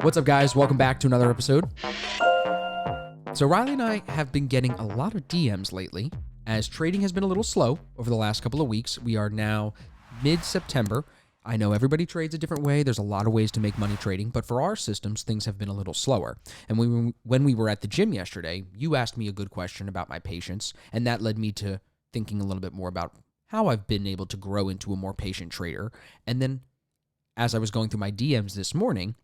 What's up, guys? Welcome back to another episode. So Rylee and I have been getting a lot of DMs lately, as trading has been a little slow over the last couple of weeks. We are now mid-September. I know everybody trades a different way. There's a lot of ways to make money trading, but for our systems, things have been a little slower. And when we were at the gym yesterday, you asked me a good question about my patience, and that led me to thinking a little bit more about how I've been able to grow into a more patient trader. And then as I was going through my DMs this morning,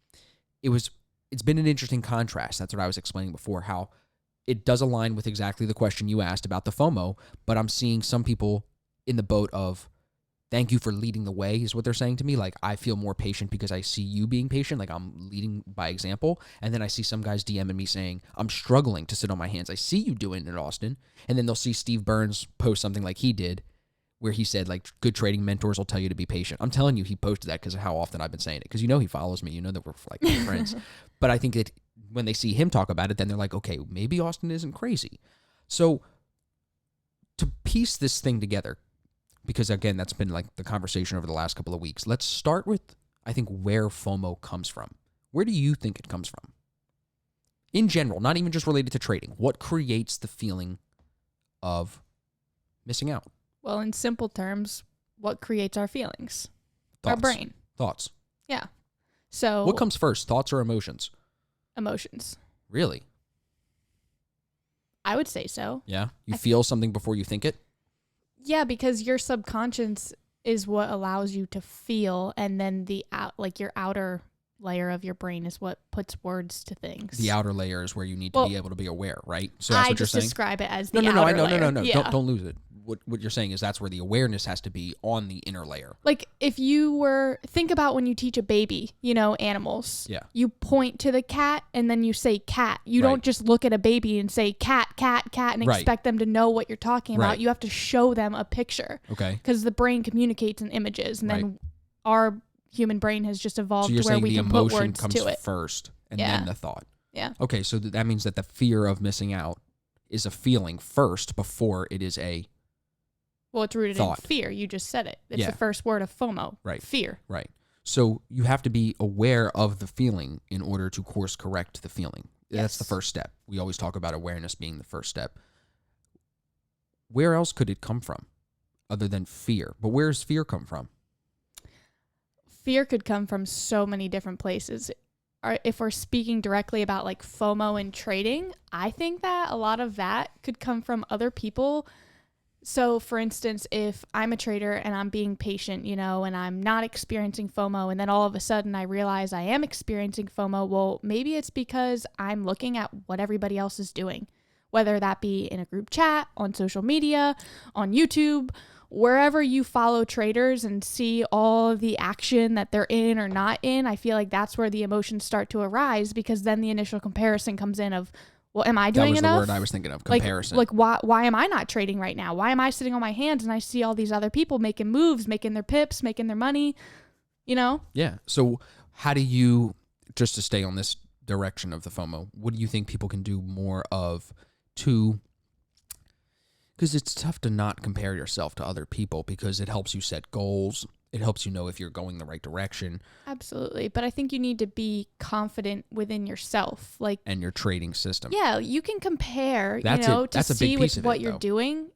it's been an interesting contrast. That's what I was explaining before, how it does align with exactly the question you asked about the FOMO, but I'm seeing some people in the boat of, thank you for leading the way, is what they're saying to me. Like, I feel more patient because I see you being patient, like I'm leading by example. And then I see some guys DMing me saying, I'm struggling to sit on my hands. I see you doing it, Austin. And then they'll see Steve Burns post something like he did, where he said, like, good trading mentors will tell you to be patient. I'm telling you, he posted that because of how often I've been saying it. Because you know he follows me. You know that we're like friends. But I think that when they see him talk about it, then they're like, okay, maybe Austin isn't crazy. So to piece this thing together, because again, that's been like the conversation over the last couple of weeks, let's start with, I think, where FOMO comes from. Where do you think it comes from? In general, not even just related to trading. What creates the feeling of missing out? Well, in simple terms, what creates our feelings? Thoughts. Our brain. Thoughts. Yeah. So what comes first, thoughts or emotions? Emotions. Really? I would say so. Yeah? You feel something before you think it? Yeah, because your subconscious is what allows you to feel, and then your outer layer of your brain is what puts words to things. The outer layer is where you need to be able to be aware, right? So that's what you're saying? I just describe it as the outer layer. No. Yeah. Don't lose it. What you're saying is that's where the awareness has to be on the inner layer. Like, if you think about when you teach a baby, animals. Yeah. You point to the cat and then you say cat. You don't just look at a baby and say cat, cat, cat and expect them to know what you're talking about. You have to show them a picture. Okay. Because the brain communicates in images, and then our human brain has just evolved to where we can put words to it. So you're saying the emotion comes first and then the thought. Yeah. Okay, so that means that the fear of missing out is a feeling first before it is a Well, it's rooted thought. in fear. You just said it. It's the first word of FOMO. Right. Fear. Right. So you have to be aware of the feeling in order to course correct the feeling. Yes. That's the first step. We always talk about awareness being the first step. Where else could it come from other than fear? But where does fear come from? Fear could come from so many different places. If we're speaking directly about like FOMO and trading, I think that a lot of that could come from other people. So for instance, if I'm a trader and I'm being patient, and I'm not experiencing FOMO, and then all of a sudden I realize I am experiencing FOMO, well, maybe it's because I'm looking at what everybody else is doing, whether that be in a group chat, on social media, on YouTube, wherever you follow traders and see all of the action that they're in or not in. I feel like that's where the emotions start to arise, because then the initial comparison comes in of, well, am I doing enough? That was the word I was thinking of, comparison. Like why am I not trading right now? Why am I sitting on my hands and I see all these other people making moves, making their pips, making their money, Yeah. So how do you, just to stay on this direction of the FOMO, what do you think people can do more of because it's tough to not compare yourself to other people, because it helps you set goals. It helps you know if you're going the right direction. Absolutely. But I think you need to be confident within yourself. And your trading system. Yeah, you can compare, That's to a see big piece with of what it, you're though. doing,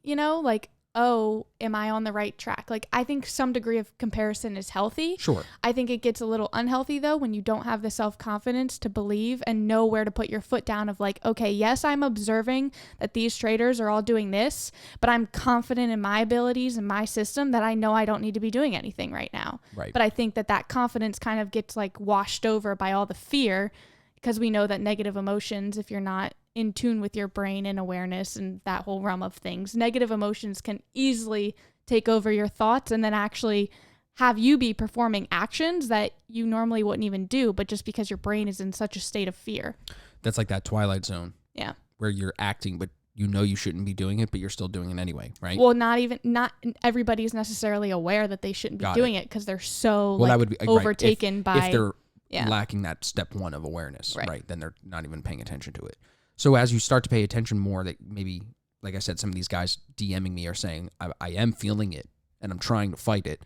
oh, am I on the right track? Like, I think some degree of comparison is healthy. Sure. I think it gets a little unhealthy, though, when you don't have the self-confidence to believe and know where to put your foot down of like, okay, yes, I'm observing that these traders are all doing this, but I'm confident in my abilities and my system that I know I don't need to be doing anything right now. Right. But I think that confidence kind of gets like washed over by all the fear, because we know that negative emotions, if you're not in tune with your brain and awareness and that whole realm of things, negative emotions can easily take over your thoughts and then actually have you be performing actions that you normally wouldn't even do, but just because your brain is in such a state of fear. That's like that Twilight Zone. Yeah. Where you're acting, but you know you shouldn't be doing it, but you're still doing it anyway, right? Well, not everybody's necessarily aware that they shouldn't be doing it, because they're so overtaken by... If they're lacking that step one of awareness, right? Then they're not even paying attention to it. So as you start to pay attention more, that maybe, like I said, some of these guys DMing me are saying, I am feeling it and I'm trying to fight it.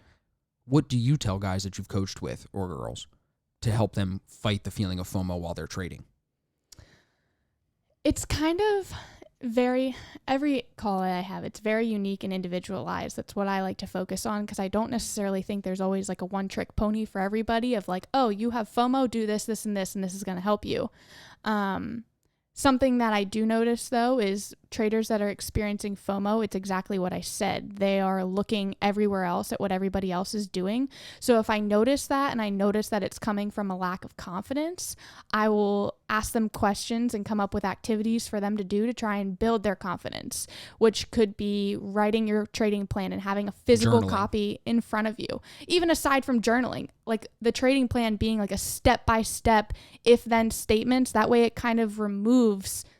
What do you tell guys that you've coached with, or girls, to help them fight the feeling of FOMO while they're trading? It's kind of every call that I have, it's very unique and individualized. That's what I like to focus on, because I don't necessarily think there's always like a one trick pony for everybody of like, oh, you have FOMO, do this, this, and this is going to help you. Something that I do notice, though, is traders that are experiencing FOMO, it's exactly what I said. They are looking everywhere else at what everybody else is doing. So if I notice that, and I notice that it's coming from a lack of confidence, I will ask them questions and come up with activities for them to do to try and build their confidence, which could be writing your trading plan and having a physical copy in front of you. Even aside from journaling, like the trading plan being like a step-by-step if-then statements, that way it kind of removes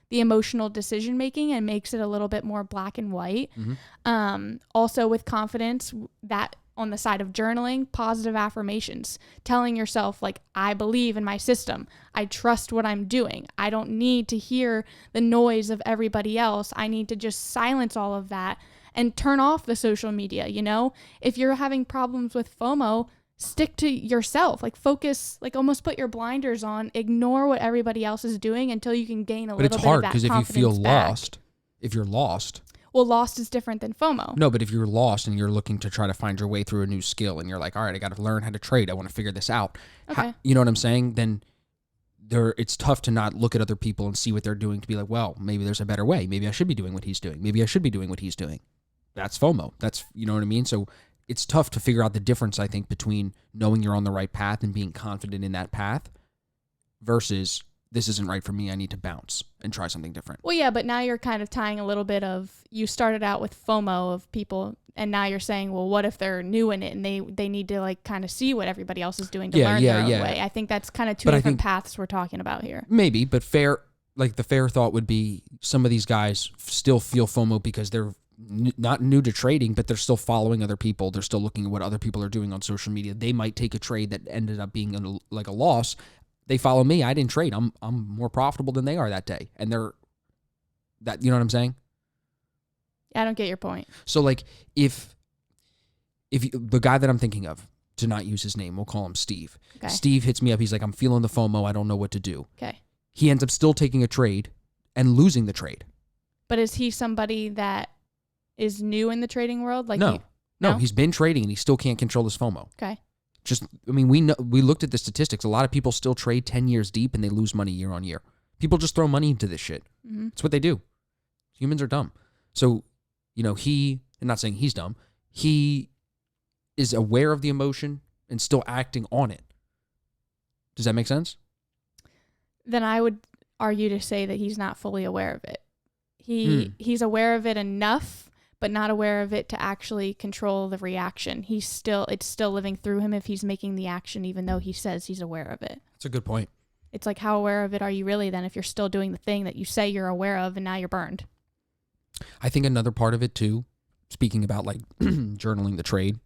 the emotional decision making and makes it a little bit more black and white. Also with confidence, that on the side of journaling, positive affirmations, telling yourself like, I believe in my system. I trust what I'm doing. I don't need to hear the noise of everybody else. I need to just silence all of that and turn off the social media. You know, if you're having problems with FOMO, stick to yourself, like focus, like almost put your blinders on, ignore what everybody else is doing until you can gain a little bit of that confidence back. But it's hard, because if you feel lost, if you're lost. Well, lost is different than FOMO. No, but if you're lost and you're looking to try to find your way through a new skill and you're like, all right, I got to learn how to trade. I want to figure this out. Okay. You know what I'm saying? Then it's tough to not look at other people and see what they're doing to be like, well, maybe there's a better way. Maybe I should be doing what he's doing. Maybe I should be doing what he's doing. That's FOMO. That's, you know what I mean? So it's tough to figure out the difference, I think, between knowing you're on the right path and being confident in that path versus this isn't right for me, I need to bounce and try something different. Well, yeah, but now you're kind of tying a little bit of, you started out with FOMO of people, and now you're saying, well, what if they're new in it and they need to like kind of see what everybody else is doing to learn their own way? I think that's kind of two different paths we're talking about here. Maybe, but the fair thought would be some of these guys still feel FOMO because they're not new to trading, but they're still following other people. They're still looking at what other people are doing on social media. They might take a trade that ended up being a loss. They follow me. I didn't trade. I'm more profitable than they are that day. And you know what I'm saying? I don't get your point. So like if the guy that I'm thinking of, to not use his name, we'll call him Steve. Okay. Steve hits me up. He's like, I'm feeling the FOMO. I don't know what to do. Okay. He ends up still taking a trade and losing the trade. But is he somebody that is new in the trading world? Like No, he's been trading and he still can't control his FOMO. Okay. We looked at the statistics. A lot of people still trade 10 years deep and they lose money year on year. People just throw money into this shit. Mm-hmm. It's what they do. Humans are dumb. So, I'm not saying he's dumb. He is aware of the emotion and still acting on it. Does that make sense? Then I would argue to say that he's not fully aware of it. He's aware of it enough, but not aware of it to actually control the reaction. It's still living through him if he's making the action, even though he says he's aware of it. That's a good point. It's like, how aware of it are you really then if you're still doing the thing that you say you're aware of and now you're burned? I think another part of it too, speaking about like journaling the trade,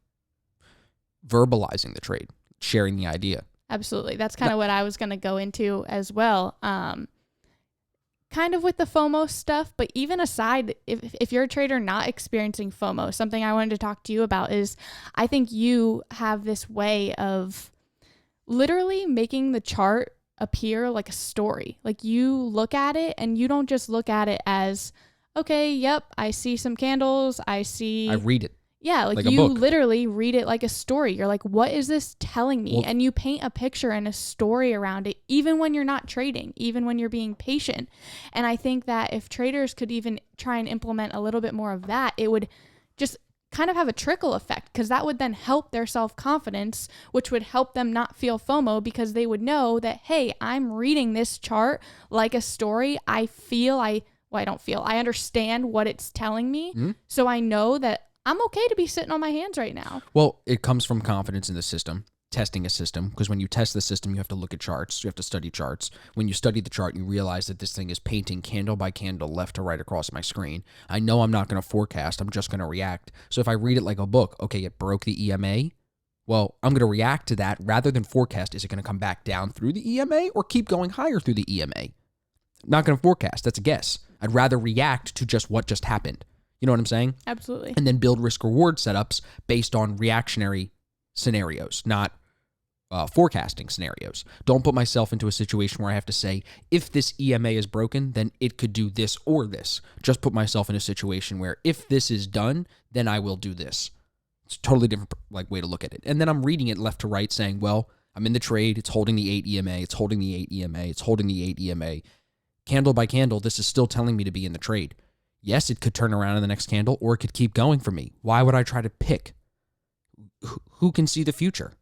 verbalizing the trade, sharing the idea. Absolutely. That's kind of what I was going to go into as well. Kind of with the FOMO stuff, but even aside, if you're a trader not experiencing FOMO, something I wanted to talk to you about is I think you have this way of literally making the chart appear like a story. Like you look at it and you don't just look at it as, okay, yep, I see some candles. I read it. Yeah, like you literally read it like a story. You're like, what is this telling me? And you paint a picture and a story around it, even when you're not trading, even when you're being patient. And I think that if traders could even try and implement a little bit more of that, it would just kind of have a trickle effect, because that would then help their self-confidence, which would help them not feel FOMO, because they would know that, hey, I'm reading this chart like a story. I understand what it's telling me. Mm-hmm. So I know that I'm okay to be sitting on my hands right now. Well, it comes from confidence in the system, testing a system, because when you test the system, you have to look at charts. You have to study charts. When you study the chart, you realize that this thing is painting candle by candle, left to right across my screen. I know I'm not going to forecast. I'm just going to react. So if I read it like a book, okay, it broke the EMA. Well, I'm going to react to that rather than forecast. Is it going to come back down through the EMA or keep going higher through the EMA? Not going to forecast. That's a guess. I'd rather react to just what just happened. You know what I'm saying? Absolutely. And then build risk-reward setups based on reactionary scenarios, not forecasting scenarios. Don't put myself into a situation where I have to say, if this EMA is broken, then it could do this or this. Just put myself in a situation where if this is done, then I will do this. It's a totally different way to look at it. And then I'm reading it left to right saying, well, I'm in the trade. It's holding the 8 EMA. It's holding the 8 EMA. It's holding the 8 EMA. Candle by candle, this is still telling me to be in the trade. Yes, it could turn around in the next candle, or it could keep going for me. Why would I try to pick? Who can see the future?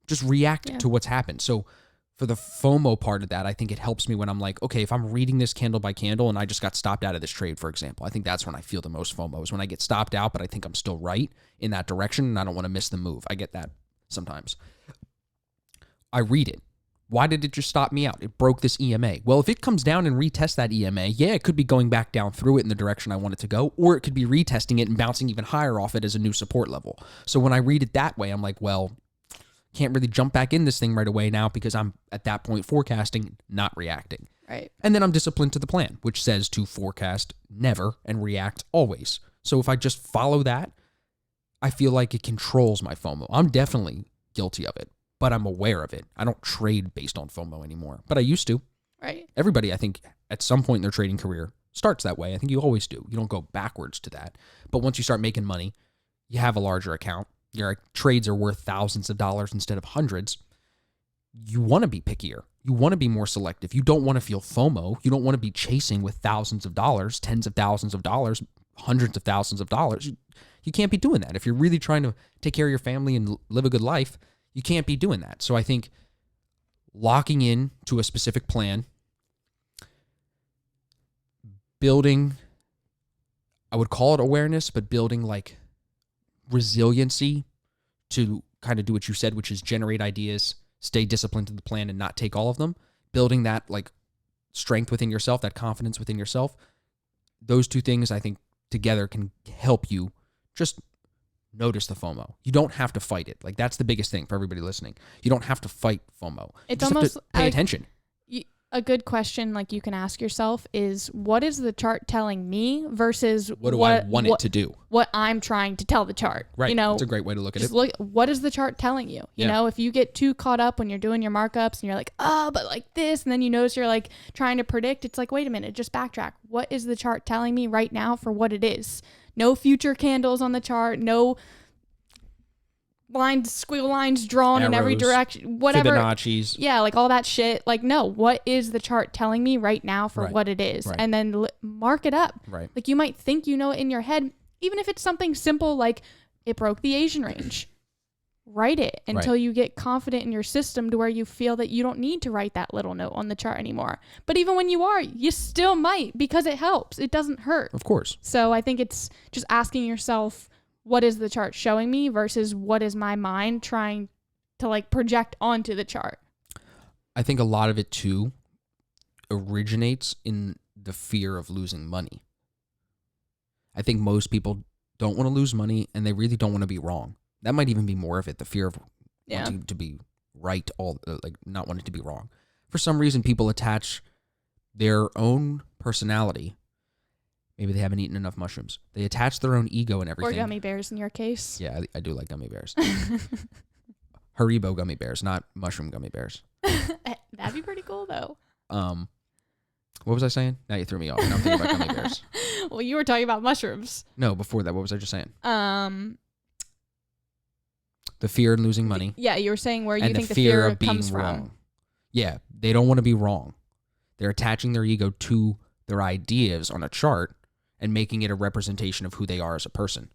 Just react to what's happened. So for the FOMO part of that, I think it helps me when I'm like, okay, if I'm reading this candle by candle and I just got stopped out of this trade, for example, I think that's when I feel the most FOMO, is when I get stopped out, but I think I'm still right in that direction and I don't want to miss the move. I get that sometimes. I read it. Why did it just stop me out? It broke this EMA. Well, if it comes down and retests that EMA, yeah, it could be going back down through it in the direction I want it to go, or it could be retesting it and bouncing even higher off it as a new support level. So when I read it that way, I'm like, well, can't really jump back in this thing right away now because I'm at that point forecasting, not reacting. Right. And then I'm disciplined to the plan, which says to forecast never and react always. So if I just follow that, I feel like it controls my FOMO. I'm definitely guilty of it, but I'm aware of it. I don't trade based on FOMO anymore, but I used to. Right. Everybody, I think, at some point in their trading career starts that way. I think you always do. You don't go backwards to that. But once you start making money, you have a larger account. Your trades are worth thousands of dollars instead of hundreds. You want to be pickier. You want to be more selective. You don't want to feel FOMO. You don't want to be chasing with thousands of dollars, tens of thousands of dollars, hundreds of thousands of dollars. You can't be doing that. If you're really trying to take care of your family and live a good life, you can't be doing that. So I think locking in to a specific plan, building, I would call it awareness, but building like resiliency to kind of do what you said, which is generate ideas, stay disciplined to the plan and not take all of them. Building that like strength within yourself, that confidence within yourself. Those two things I think together can help you just notice the FOMO. You don't have to fight it. Like that's the biggest thing for everybody listening. You don't have to fight FOMO. It's you just almost have to pay attention. A good question like you can ask yourself is, what is the chart telling me versus what do I want it to do? What I'm trying to tell the chart. Right. You know, it's a great way to look at it. Look, what is the chart telling you? You know, if you get too caught up when you're doing your markups and you're like, oh, but like this, and then you notice you're like trying to predict, it's like, wait a minute, just backtrack. What is the chart telling me right now for what it is? No future candles on the chart, no lines, squiggle lines drawn in every direction, whatever. Fibonacci's. Yeah, like all that shit. Like, no, what is the chart telling me right now for what it is? Right. And then mark it up. Right. Like you might think you know it in your head, even if it's something simple like it broke the Asian range. Write it until you get confident in your system to where you feel that you don't need to write that little note on the chart anymore. But even when you are, you still might because it helps. It doesn't hurt. Of course. So I think it's just asking yourself, what is the chart showing me versus what is my mind trying to like project onto the chart? I think a lot of it too originates in the fear of losing money. I think most people don't want to lose money and they really don't want to be wrong. That might even be more of it, the fear of wanting to be right, not wanting to be wrong. For some reason, people attach their own personality. Maybe they haven't eaten enough mushrooms. They attach their own ego and everything. Or gummy bears in your case. Yeah, I do like gummy bears. Haribo gummy bears, not mushroom gummy bears. That'd be pretty cool, though. What was I saying? Now you threw me off. Now I'm thinking about gummy bears. Well, you were talking about mushrooms. No, before that, what was I just saying? The fear of losing money. Yeah, you were saying where you think the fear of being comes wrong. from. Yeah, they don't want to be wrong. They're attaching their ego to their ideas on a chart and making it a representation of who they are as a person.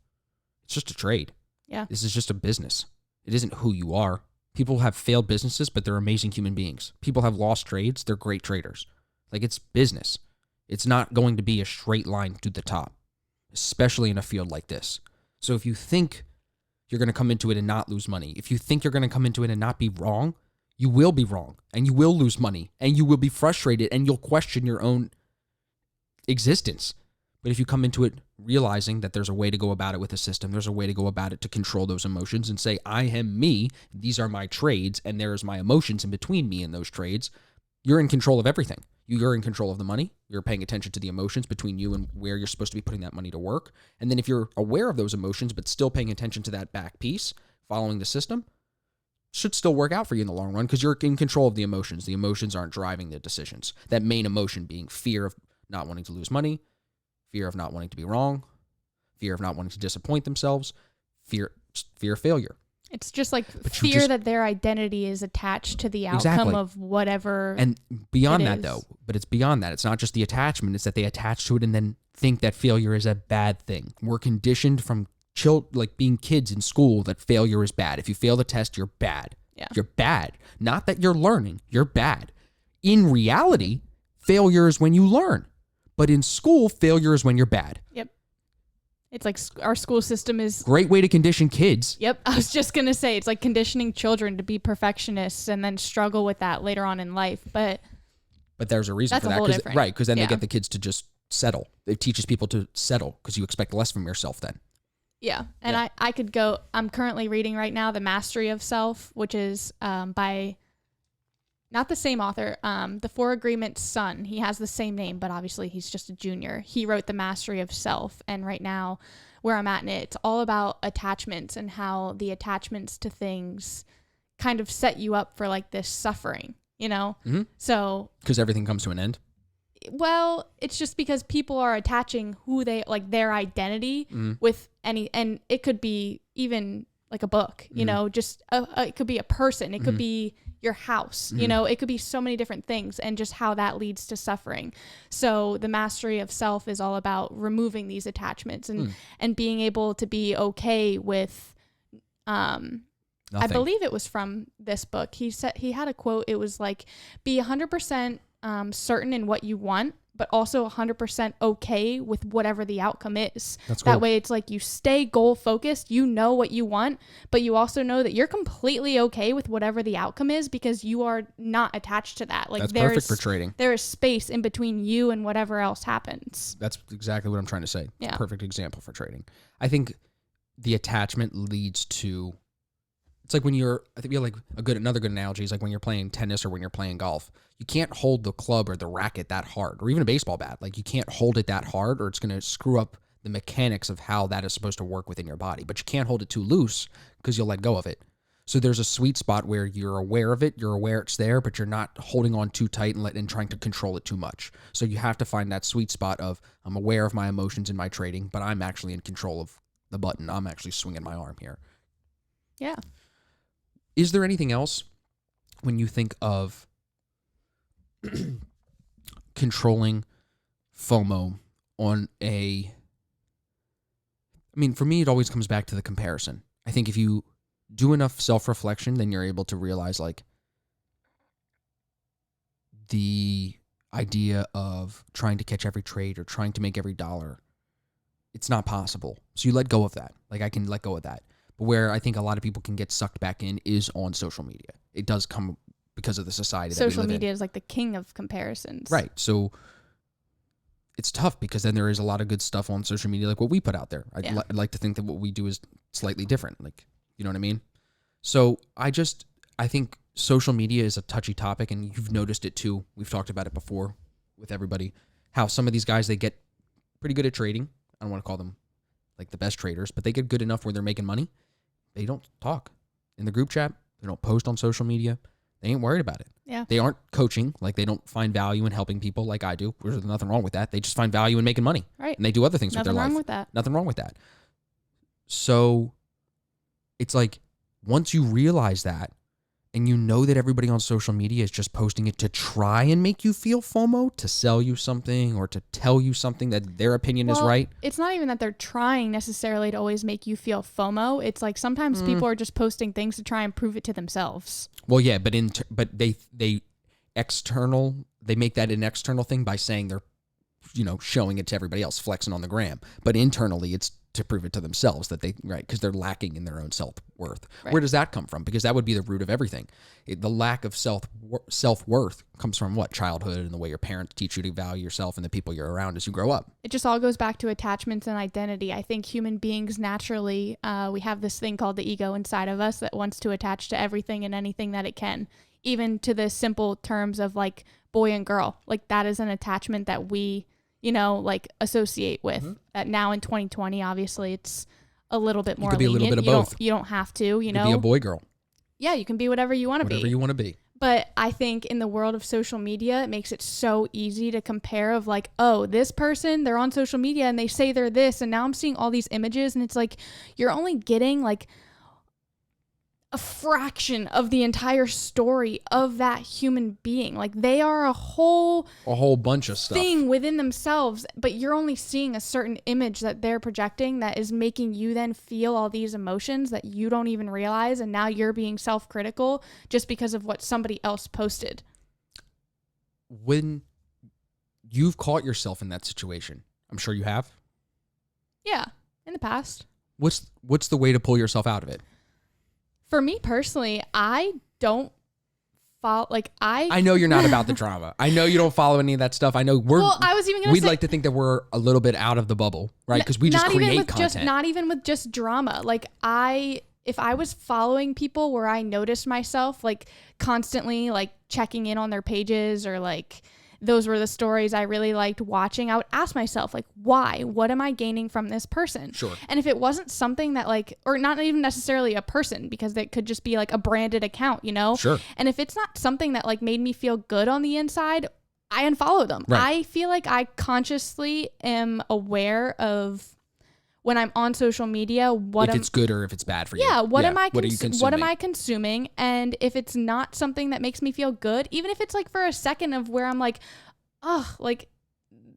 It's just a trade. Yeah. This is just a business. It isn't who you are. People have failed businesses, but they're amazing human beings. People have lost trades. They're great traders. Like, it's business. It's not going to be a straight line to the top, especially in a field like this. So if you think you're going to come into it and not lose money, if you think you're going to come into it and not be wrong, you will be wrong, and you will lose money, and you will be frustrated, and you'll question your own existence. But if you come into it realizing that there's a way to go about it with a system, there's a way to go about it to control those emotions and say, I am me, these are my trades, and there's my emotions in between me and those trades, you're in control of everything. You're in control of the money. You're paying attention to the emotions between you and where you're supposed to be putting that money to work. And then if you're aware of those emotions but still paying attention to that back piece, following the system, should still work out for you in the long run because you're in control of the emotions. The emotions aren't driving the decisions. That main emotion being fear of not wanting to lose money, fear of not wanting to be wrong, fear of not wanting to disappoint themselves, fear of failure. It's just like fear that their identity is attached to the outcome of whatever. And beyond that, though, but it's beyond that. It's not just the attachment. It's that they attach to it and then think that failure is a bad thing. We're conditioned from like being kids in school that failure is bad. If you fail the test, you're bad. Yeah. You're bad. Not that you're learning. You're bad. In reality, failure is when you learn. But in school, failure is when you're bad. Yep. It's like our school system is... Great way to condition kids. Yep. I was just going to say, it's like conditioning children to be perfectionists and then struggle with that later on in life. But there's a reason for that. Right, because then they get the kids to just settle. It teaches people to settle because you expect less from yourself then. Yeah. And I could go... I'm currently reading right now The Mastery of Self, which is by... Not the same author, the Four Agreements' son. He has the same name, but obviously he's just a junior. He wrote The Mastery of Self. And right now, where I'm at in it, it's all about attachments and how the attachments to things kind of set you up for like this suffering, you know? Mm-hmm. So... Because everything comes to an end? Well, it's just because people are attaching who they, like their identity with any, and it could be even like a book, you know, just it could be a person. It could be your house, you know, it could be so many different things and just how that leads to suffering. So the mastery of self is all about removing these attachments and being able to be okay with, I believe it was from this book. He said, he had a quote. It was like, be 100% certain in what you want, but also 100% okay with whatever the outcome is. That's cool. That way it's like you stay goal focused, you know what you want, but you also know that you're completely okay with whatever the outcome is because you are not attached to that. Like that's perfect for trading. There is space in between you and whatever else happens. That's exactly what I'm trying to say. Yeah. Perfect example for trading. I think the attachment leads to, it's like when you're, I think like another good analogy is like when you're playing tennis or when you're playing golf. You can't hold the club or the racket that hard, or even a baseball bat. Like you can't hold it that hard or it's going to screw up the mechanics of how that is supposed to work within your body. But you can't hold it too loose because you'll let go of it. So there's a sweet spot where you're aware of it, you're aware it's there, but you're not holding on too tight and trying to control it too much. So you have to find that sweet spot of, I'm aware of my emotions in my trading, but I'm actually in control of the button. I'm actually swinging my arm here. Yeah. Is there anything else when you think of controlling FOMO on I mean, for me, it always comes back to the comparison. I think if you do enough self-reflection, then you're able to realize like the idea of trying to catch every trade or trying to make every dollar, it's not possible. So you let go of that. Like I can let go of that. But where I think a lot of people can get sucked back in is on social media. It does come because of the society that we live in. Social media is like the king of comparisons. Right. So it's tough because then there is a lot of good stuff on social media like what we put out there. I'd like to think that what we do is slightly different. Like, you know what I mean? So I think social media is a touchy topic, and you've noticed it too. We've talked about it before with everybody, how some of these guys, they get pretty good at trading. I don't want to call them like the best traders, but they get good enough where they're making money. They don't talk in the group chat. They don't post on social media. They ain't worried about it. Yeah. They aren't coaching. Like they don't find value in helping people like I do. There's nothing wrong with that. They just find value in making money. Right. And they do other things with their life. Nothing wrong with that. Nothing wrong with that. So it's like once you realize that and you know that everybody on social media is just posting it to try and make you feel FOMO, to sell you something or to tell you something that their opinion is right. It's not even that they're trying necessarily to always make you feel FOMO. It's like sometimes people are just posting things to try and prove it to themselves. Well, yeah, but they make that an external thing by saying they're, showing it to everybody else, flexing on the gram. But internally, it's to prove it to themselves that because they're lacking in their own self-worth. Right. Where does that come from? Because that would be the root of everything. The lack of self-worth comes from what? Childhood and the way your parents teach you to value yourself and the people you're around as you grow up. It just all goes back to attachments and identity. I think human beings naturally, we have this thing called the ego inside of us that wants to attach to everything and anything that it can, even to the simple terms of like boy and girl. Like that is an attachment that we associate with. That now in 2020, obviously it's a little bit more lenient. A little bit of both. You don't have to, You could be a boy girl. Yeah, you can be whatever you want to be. Whatever you want to be. But I think in the world of social media, it makes it so easy to compare of like, oh, this person, they're on social media and they say they're this. And now I'm seeing all these images and it's like, you're only getting like a fraction of the entire story of that human being. Like they are a whole bunch of stuff thing within themselves, but you're only seeing a certain image that they're projecting that is making you then feel all these emotions that you don't even realize. And now you're being self-critical just because of what somebody else posted. When you've caught yourself in that situation, I'm sure you have. Yeah, in the past. What's the way to pull yourself out of it? For me personally, I don't follow, like I know you're not about the drama. I know you don't follow any of that stuff. I know I was even gonna we'd say, like to think that we're a little bit out of the bubble, right? Because we just create content. Not even with just drama. Like if I was following people where I noticed myself like constantly like checking in on their pages or like those were the stories I really liked watching, I would ask myself, like, why? What am I gaining from this person? Sure. And if it wasn't something that like, or not even necessarily a person, because it could just be like a branded account, you know? Sure. And if it's not something that like made me feel good on the inside, I unfollow them. Right. I feel like I consciously am aware of when I'm on social media, if it's good or if it's bad for you. Yeah, what am I consuming? What am I consuming? And if it's not something that makes me feel good, even if it's like for a second of where I'm like, oh, like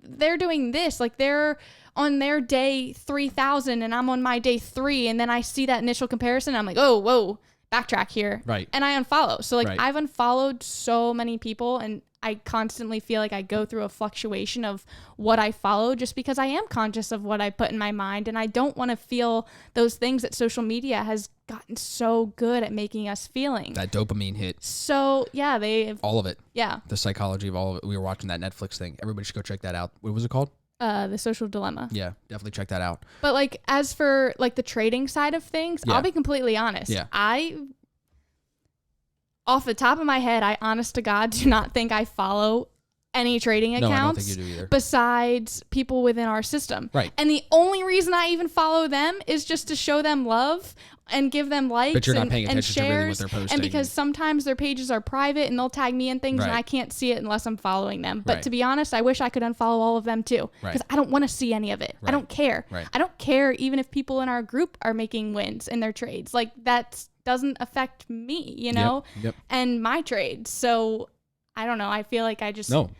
they're doing this, like they're on their day 3,000 and I'm on my day 3, and then I see that initial comparison, I'm like, oh, whoa, backtrack here. Right. And I unfollow. So like right. I've unfollowed so many people, and I constantly feel like I go through a fluctuation of what I follow just because I am conscious of what I put in my mind, and I don't want to feel those things that social media has gotten so good at making us feeling. That dopamine hit. So yeah, all of it. Yeah. The psychology of all of it. We were watching that Netflix thing. Everybody should go check that out. What was it called? The Social Dilemma. Yeah, definitely check that out. But like as for like the trading side of things, yeah. I'll be completely honest. Yeah. Off the top of my head, I honest to God do not think I follow any trading accounts. No, I don't think you do either. Besides people within our system. Right. And the only reason I even follow them is just to show them love and give them likes but you're not paying and attention shares. To really what they're posting. And because sometimes their pages are private and they'll tag me in things, right. and I can't see it unless I'm following them. But right. to be honest, I wish I could unfollow all of them too. Because I don't want to see any of it. Right. I don't care. Right. I don't care even if people in our group are making wins in their trades. Like that doesn't affect me, you know, Yep. and my trades. So I don't know. I feel like I just unfollow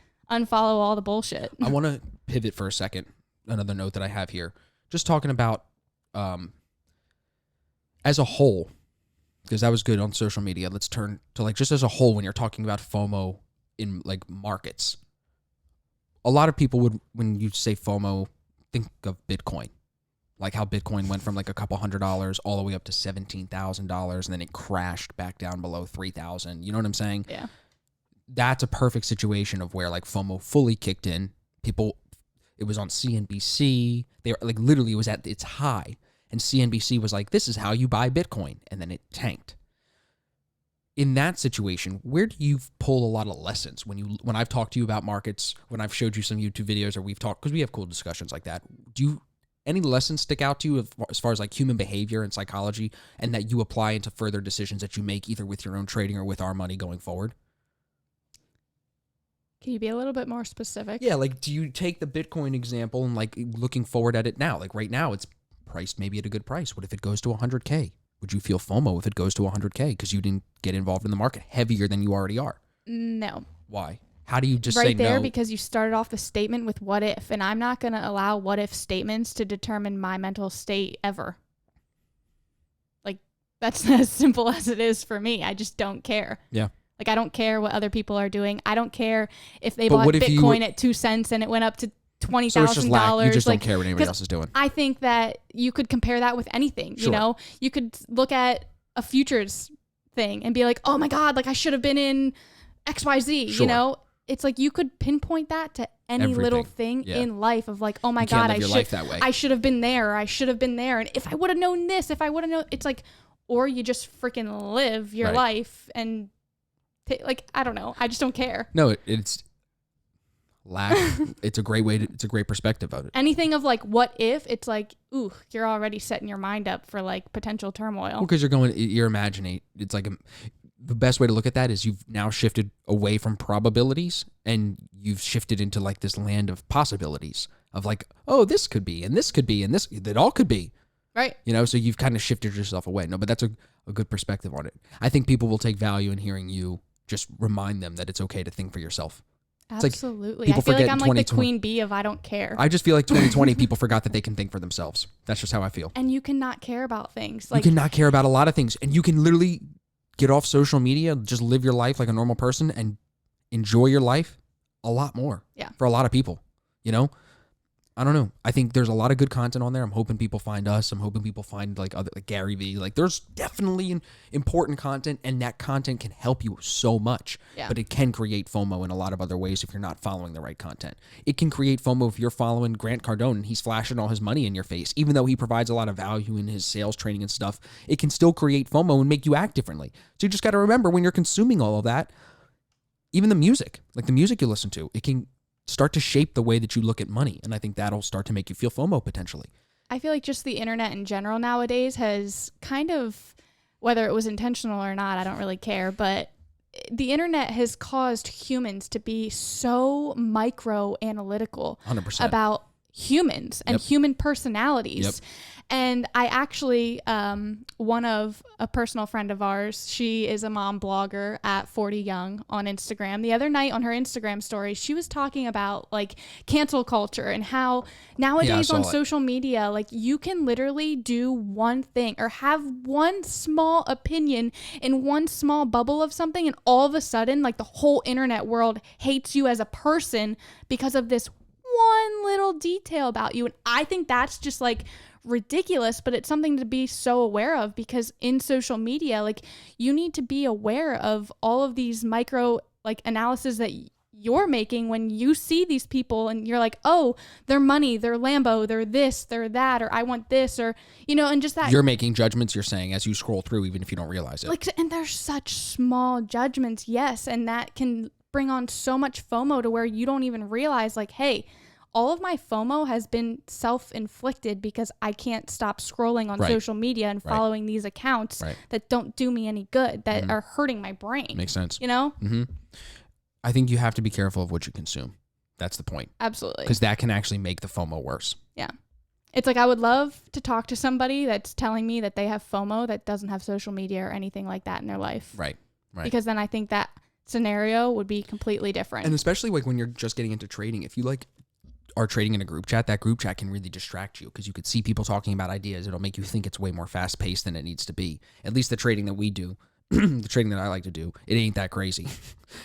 all the bullshit. I want to pivot for a second. Another note that I have here, just talking about as a whole, because that was good on social media. Let's turn to like just as a whole when you're talking about FOMO in like markets. A lot of people would, when you say FOMO, think of Bitcoin. Like how Bitcoin went from like a couple $100 all the way up to $17,000, and then it crashed back down below 3,000. You know what I'm saying? Yeah. That's a perfect situation of where like FOMO fully kicked in. People, it was on CNBC. They were like literally it was at its high, and CNBC was like, "This is how you buy Bitcoin," and then it tanked. In that situation, where do you pull a lot of lessons when I've talked to you about markets, when I've showed you some YouTube videos, or we've talked, because we have cool discussions like that? Any lessons stick out to you as far as like human behavior and psychology, and that you apply into further decisions that you make either with your own trading or with our money going forward? Can you be a little bit more specific? Yeah, like do you take the Bitcoin example and like looking forward at it now? Like right now it's priced maybe at a good price. What if it goes to 100K? Would you feel FOMO if it goes to 100K because you didn't get involved in the market heavier than you already are? No. Why? How do you just right say there no? Because you started off the statement with what if, and I'm not going to allow what if statements to determine my mental state ever. Like that's as simple as it is for me. I just don't care. Yeah. Like I don't care what other people are doing. I don't care if they bought Bitcoin at 2 cents and it went up to $20,000. So it's just you just don't care what anybody else is doing. I think that you could compare that with anything. Sure. You know, you could look at a futures thing and be like, oh my God, like I should have been in XYZ, Sure. you know? It's like you could pinpoint that to any little thing in life of like, oh my God, I should have been there, or I should have been there. And if I would have known this, if I would have known, it's like, or you just freaking live your life and like, I don't know. I just don't care. No, it's It's a great perspective of it. Anything of like, what if, it's like, ooh, you're already setting your mind up for like potential turmoil. Well, because you're imagining. It's like the best way to look at that is you've now shifted away from probabilities and you've shifted into like this land of possibilities of like, oh, this could be, and this could be, and this, that all could be. Right. You know, so you've kind of shifted yourself away. No, but that's a good perspective on it. I think people will take value in hearing you just remind them that it's okay to think for yourself. Absolutely. Like I feel like I'm like the 2020 queen bee of I don't care. I just feel like 2020 people forgot that they can think for themselves. That's just how I feel. And you cannot care about things. You cannot care about a lot of things. And you can literally get off social media, just live your life like a normal person and enjoy your life a lot more. Yeah. For a lot of people, you know? I don't know. I think there's a lot of good content on there. I'm hoping people find us. I'm hoping people find like Gary Vee. Like there's definitely important content, and that content can help you so much. Yeah. But it can create FOMO in a lot of other ways if you're not following the right content. It can create FOMO if you're following Grant Cardone and he's flashing all his money in your face. Even though he provides a lot of value in his sales training and stuff, it can still create FOMO and make you act differently. So you just got to remember when you're consuming all of that, even the music, like the music you listen to, it can start to shape the way that you look at money. And I think that'll start to make you feel FOMO potentially. I feel like just the internet in general nowadays has kind of, whether it was intentional or not, I don't really care, but the internet has caused humans to be so micro analytical 100%. about humans and human personalities. Yep. And I actually, one of a personal friend of ours, she is a mom blogger at 40 Young on Instagram. The other night on her Instagram story, she was talking about like cancel culture and how nowadays on social media, like you can literally do one thing or have one small opinion in one small bubble of something, and all of a sudden, like the whole internet world hates you as a person because of this one little detail about you. And I think that's just like ridiculous, but it's something to be so aware of, because in social media, like you need to be aware of all of these micro like analysis that you're making when you see these people and you're like, oh, their money, their Lambo, they're this, they're that, or I want this, or, you know, and just that. You're making judgments, you're saying, as you scroll through, even if you don't realize it. Like, and there's such small judgments, yes, and that can bring on so much FOMO to where you don't even realize, like, hey, all of my FOMO has been self-inflicted because I can't stop scrolling on social media and following these accounts that don't do me any good, that are hurting my brain. Makes sense. You know? Mm-hmm. I think you have to be careful of what you consume. That's the point. Absolutely. Because that can actually make the FOMO worse. Yeah. It's like I would love to talk to somebody that's telling me that they have FOMO that doesn't have social media or anything like that in their life. Right. Because then I think that scenario would be completely different. And especially like when you're just getting into trading, if you like are trading in a group chat, that group chat can really distract you because you could see people talking about ideas. It'll make you think it's way more fast paced than it needs to be. At least the trading that we do, the trading that I like to do, it ain't that crazy.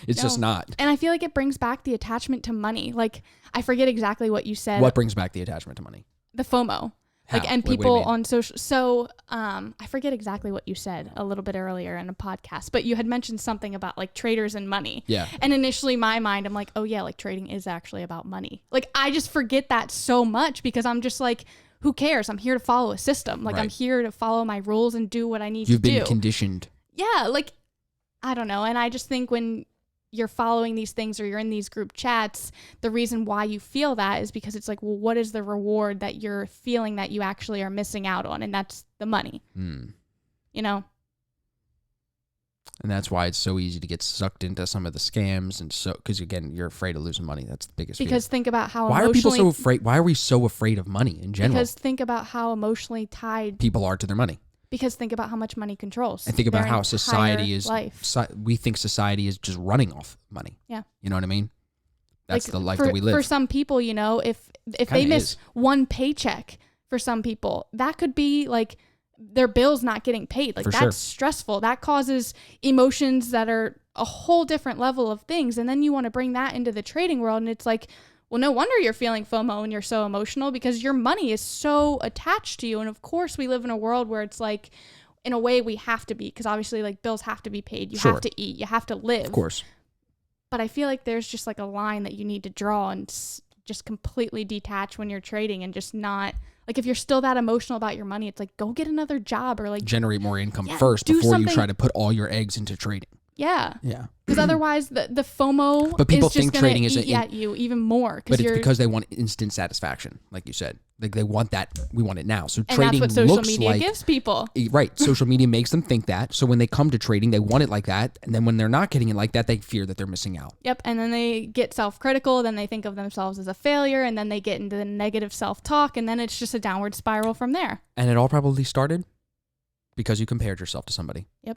It's just not. And I feel like it brings back the attachment to money. Like, I forget exactly what you said. What brings back the attachment to money? The FOMO. How? Like, and What do you people mean? on social. So, I forget exactly what you said a little bit earlier in a podcast, but you had mentioned something about like traders and money. Yeah. And initially my mind, I'm like, oh yeah, like trading is actually about money. Like, I just forget that so much because I'm just like, who cares? I'm here to follow a system. Like, I'm here to follow my rules and do what I need to do. You've been conditioned. Yeah. Like, I don't know. And I just think when you're following these things or you're in these group chats, the reason why you feel that is because it's like, well, what is the reward that you're feeling that you actually are missing out on? And that's the money, you know? And that's why it's so easy to get sucked into some of the scams. And so, because again, you're afraid of losing money. That's the biggest fear. Because think about how why are people so afraid? Why are we so afraid of money in general? Because think about how emotionally tied people are to their money. Because think about how much money controls. And think about how society is. Life. We think society is just running off money. Yeah. You know what I mean? That's like the life that we live. For some people, you know, if they miss one paycheck, for some people, that could be like their bills not getting paid. Like, that's stressful. That causes emotions that are a whole different level of things. And then you want to bring that into the trading world. And it's like, well, no wonder you're feeling FOMO and you're so emotional because your money is so attached to you. And of course, we live in a world where it's like, in a way, we have to be, because obviously, like, bills have to be paid. You have to eat. You have to live. Of course. But I feel like there's just like a line that you need to draw and just completely detach when you're trading and just not, like, if you're still that emotional about your money, it's like, go get another job or like generate more income first before you try to put all your eggs into trading. Yeah. Yeah. Because otherwise the FOMO But people is just think gonna trading is eat at you even more. But it's because they want instant satisfaction, like you said. Like they want that. We want it now. So and trading that's what social looks media like gives people. right. Social media makes them think that. So when they come to trading, they want it like that. And then when they're not getting it like that, they fear that they're missing out. Yep. And then they get self-critical. Then they think of themselves as a failure. And then they get into the negative self-talk. And then it's just a downward spiral from there. And it all probably started because you compared yourself to somebody. Yep.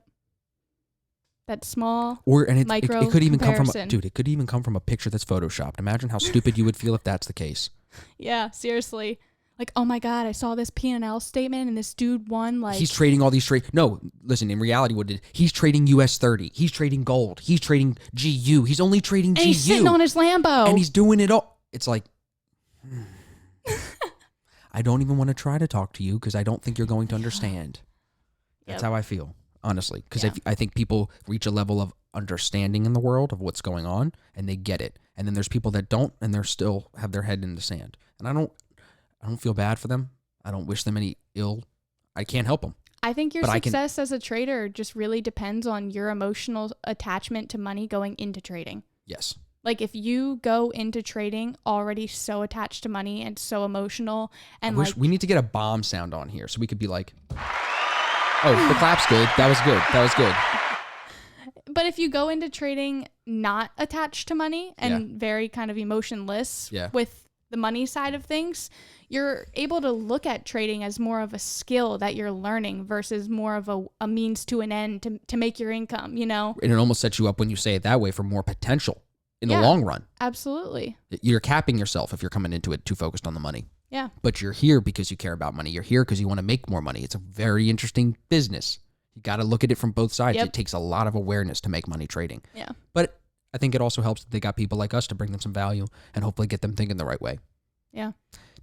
That small it could even come from comparison. it could even come from a picture that's photoshopped. Imagine how stupid you would feel if that's the case. Yeah, seriously. Like, oh my God, I saw this P&L statement and this dude won like... He's trading all these trades. No, listen, in reality, he's trading US 30. He's trading gold. He's trading GU. He's only trading GU. And he's sitting on his Lambo. And he's doing it all. It's like, I don't even want to try to talk to you because I don't think you're going to understand. That's how I feel, honestly. Because I think people reach a level of understanding in the world of what's going on and they get it. And then there's people that don't and they're still have their head in the sand. And I don't feel bad for them. I don't wish them any ill. I can't help them. I think your success as a trader just really depends on your emotional attachment to money going into trading. Yes. Like if you go into trading already so attached to money and so emotional and we need to get a bomb sound on here so we could be like, oh, the clap's good. That was good. That was good. But if you go into trading not attached to money and very kind of emotionless with the money side of things, you're able to look at trading as more of a skill that you're learning versus more of a means to an end to make your income, you know? And it almost sets you up when you say it that way for more potential in the long run. Absolutely. You're capping yourself if you're coming into it too focused on the money. Yeah. But you're here because you care about money. You're here because you want to make more money. It's a very interesting business. You got to look at it from both sides. It takes a lot of awareness to make money trading. Yeah. But I think it also helps that they got people like us to bring them some value and hopefully get them thinking the right way. Yeah.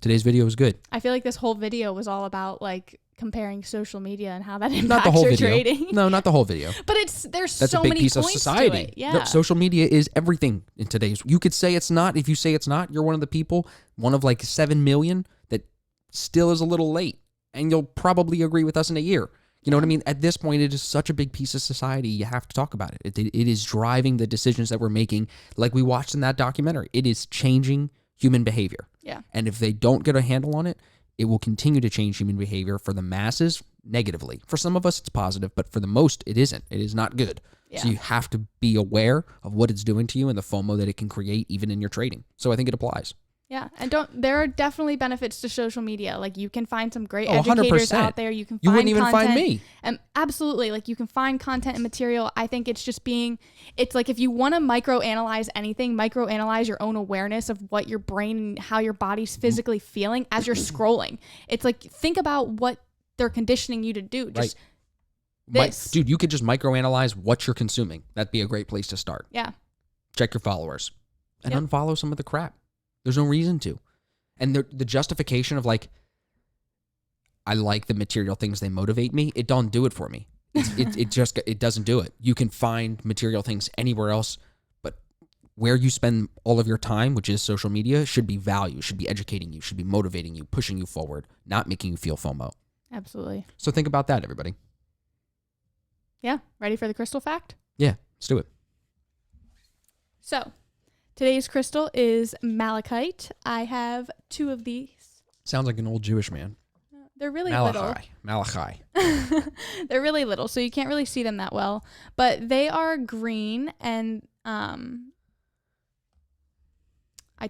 Today's video was good. I feel like this whole video was all about like comparing social media and how that impacts your trading. No, not the whole video. But there's That's so a big many piece points of society. to it. Yeah. No, social media is everything in today's. You could say it's not. If you say it's not, you're one of the people, one of like 7 million that still is a little late. And you'll probably agree with us in a year. You know what I mean? At this point, it is such a big piece of society. You have to talk about it. It is driving the decisions that we're making. Like we watched in that documentary, it is changing human behavior. Yeah. And if they don't get a handle on it, it will continue to change human behavior for the masses negatively. For some of us, it's positive, but for the most, it isn't. It is not good. Yeah. So you have to be aware of what it's doing to you and the FOMO that it can create even in your trading. So I think it applies. Yeah, and there are definitely benefits to social media. Like you can find some great educators 100%. out there. You wouldn't even content, find me. And absolutely, like you can find content and material. I think it's just it's like if you want to microanalyze anything, microanalyze your own awareness of what your brain and how your body's physically feeling as you're scrolling. It's like think about what they're conditioning you to do. Just this. Dude, you could just microanalyze what you're consuming. That'd be a great place to start. Yeah. Check your followers and unfollow some of the crap. There's no reason to. And the justification of like, I like the material things, they motivate me. It don't do it for me. It doesn't do it. You can find material things anywhere else, but where you spend all of your time, which is social media, should be value, should be educating you, should be motivating you, pushing you forward, not making you feel FOMO. Absolutely. So think about that, everybody. Yeah. Ready for the crystal fact? Yeah, let's do it. So, today's crystal is malachite. I have 2 of these. Sounds like an old Jewish man. They're really little. Malachi. They're really little, so you can't really see them that well. But they are green, and I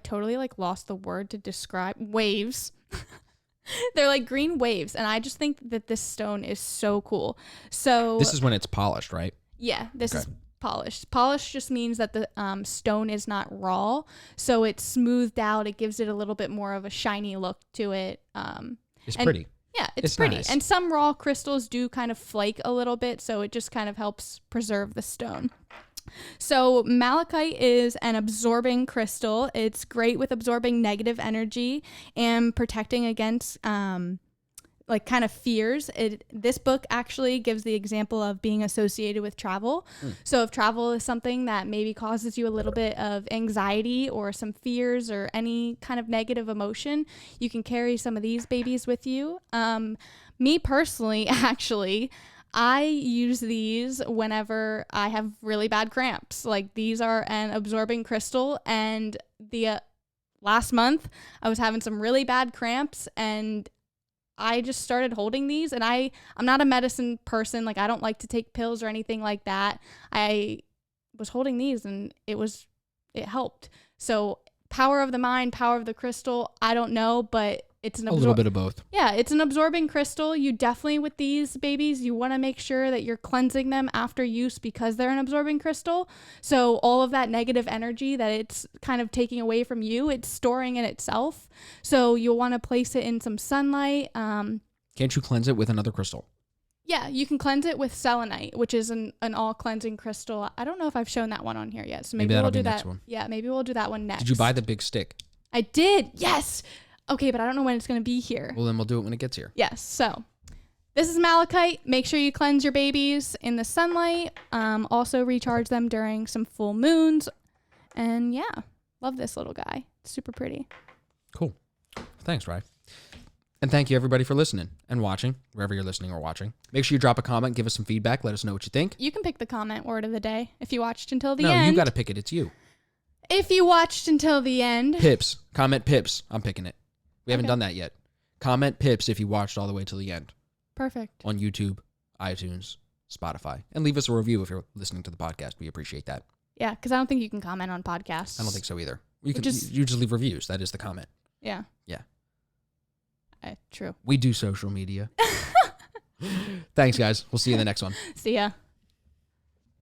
totally like lost the word to describe waves. They're like green waves, and I just think that this stone is so cool. So this is when it's polished, right? Yeah, this is polished. Polished just means that the stone is not raw, so it's smoothed out. It gives it a little bit more of a shiny look to it. It's pretty. Yeah, it's pretty. Nice. And some raw crystals do kind of flake a little bit, so it just kind of helps preserve the stone. So malachite is an absorbing crystal. It's great with absorbing negative energy and protecting against like kind of fears. This book actually gives the example of being associated with travel. So if travel is something that maybe causes you a little bit of anxiety or some fears or any kind of negative emotion, you can carry some of these babies with you. Me personally, actually, I use these whenever I have really bad cramps. Like, these are an absorbing crystal, and the last month I was having some really bad cramps, and I just started holding these. And I'm not a medicine person. Like, I don't like to take pills or anything like that. I was holding these, and it helped. So power of the mind, power of the crystal, I don't know, but it's a little bit of both. Yeah, it's an absorbing crystal. You definitely, with these babies, you want to make sure that you're cleansing them after use because they're an absorbing crystal. So all of that negative energy that it's kind of taking away from you, it's storing in itself. So you'll want to place it in some sunlight. Can't you cleanse it with another crystal? Yeah, you can cleanse it with selenite, which is an all cleansing crystal. I don't know if I've shown that one on here yet. So maybe we'll do that. Next one. Yeah, maybe we'll do that one next. Did you buy the big stick? I did. Yes. Okay, but I don't know when it's going to be here. Well, then we'll do it when it gets here. Yes. So this is malachite. Make sure you cleanse your babies in the sunlight. Also recharge them during some full moons. And yeah, love this little guy. Super pretty. Cool. Thanks, Ry. And thank you, everybody, for listening and watching, wherever you're listening or watching. Make sure you drop a comment, give us some feedback, let us know what you think. You can pick the comment word of the day if you watched until the end. No, you got to pick it. It's you. If you watched until the end. Pips. Comment pips. I'm picking it. We haven't done that yet. Comment pips if you watched all the way till the end. Perfect. On YouTube, iTunes, Spotify. And leave us a review if you're listening to the podcast. We appreciate that. Yeah, because I don't think you can comment on podcasts. I don't think so either. You just leave reviews. That is the comment. Yeah. Yeah. True. We do social media. Thanks, guys. We'll see you in the next one. See ya.